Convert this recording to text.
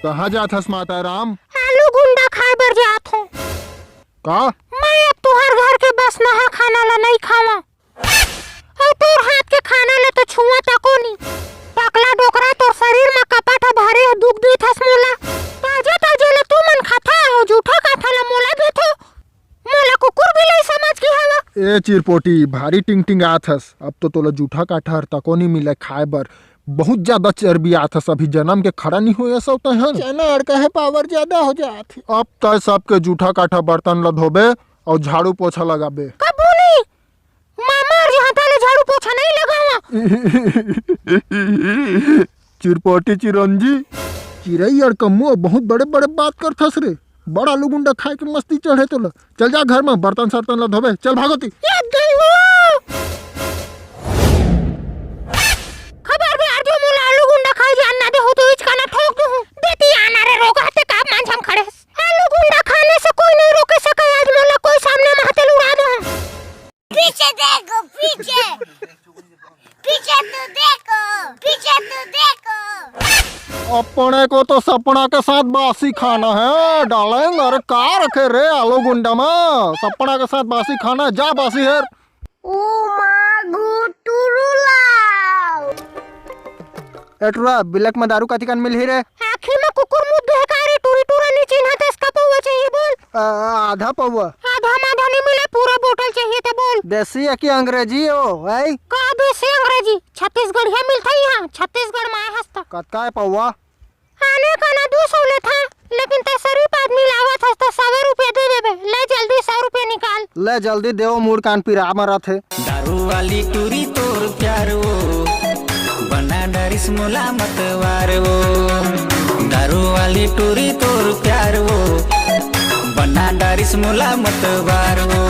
कहाँ जात हस माता राम? आलू गुंडा खाए बर जात हूँ। का? मैं अब तुहार घर के बस नहा खाना ला नहीं खावा और तोर हाथ के खाना ले तो छुआ तको नहीं। टकला डोकरा तोर शरीर में कपाटा भारे दुख देत हस मोला। ताजे ताजे ले तू मन खाता और झूठा खाता ला मोला देथो। मोला कुकुर भी नहीं समझ के हवा। ए चिरपोटी भारी टिंग टिंग आत हस। अब तो तोला जूठा काठा हर तको नहीं मिले खाए बर। बहुत ज्यादा चर्बी आत हस। अभी जन्म के खड़ा नहीं हुए सब तहन चना अड़का है पावर ज्यादा हो जात। अब तय सबके जूठा काठा बर्तन ला धोबे और झाड़ू पोछा लगाबे। कब बोली मामा यहाँ ताले झाड़ू पोछा नहीं लगावा। चिरपोटी चिरंजी चिरई और कम्मू बहुत बड़े बड़े बात करथस रे। बड़ा आलू गुंडा खाए के मस्ती चढ़े तो चल जा घर में बर्तन सर्तन ला धोबे। चल भागोती। खबरदार जो मोला आलू गुंडा खाए जान ना दे हो तो इसका ना ठोक दूं। देती आना रे रोगा ते का मांझम खड़े। आलू गुंडा खाने से कोई नहीं रोके सके। आज मोला कोई सामने में हाथ उड़ा दो। पीछे देखो पीछे पीछे तो देखो पीछे तो देखो। अपने को तो सपना के साथ बासी खाना है डालेंगे। अरे का रखे रे आलू गुंडा में सपना के साथ बासी खाना जा बासी है। ओ मां गुटुरुला एटुरा बिलक में दारू काती कान मिल ही रे। आखिर में कुकुर मुंह देहकारे टूरी टूरा नहीं चिन्ह तो इसका पौवा चाहिए बोल। आधा पौवा आधा माधा नहीं मिले पूरा बोतल चाहिए तो बोल। देसी है कि अंग्रेजी हो भाई? का देसी अंग्रेजी छत्तीसगढ़िया मिलता है यहाँ। छत्तीसगढ़ में हंसता कतका है पौवा? आने का ना 200 ले था लेकिन ते शरीफ आदमी लावत हस तो 100 रुपया दे देबे। ले जल्दी 100 रुपया निकाल। ले जल्दी देव मुड़ कान पिरा मरा थे। दारू वाली टूरी तोर प्यार वो बना डरिस मोला मतवार वो। दारू वाली टूरी तोर प्यार वो बना डरिस मोला मतवार वो।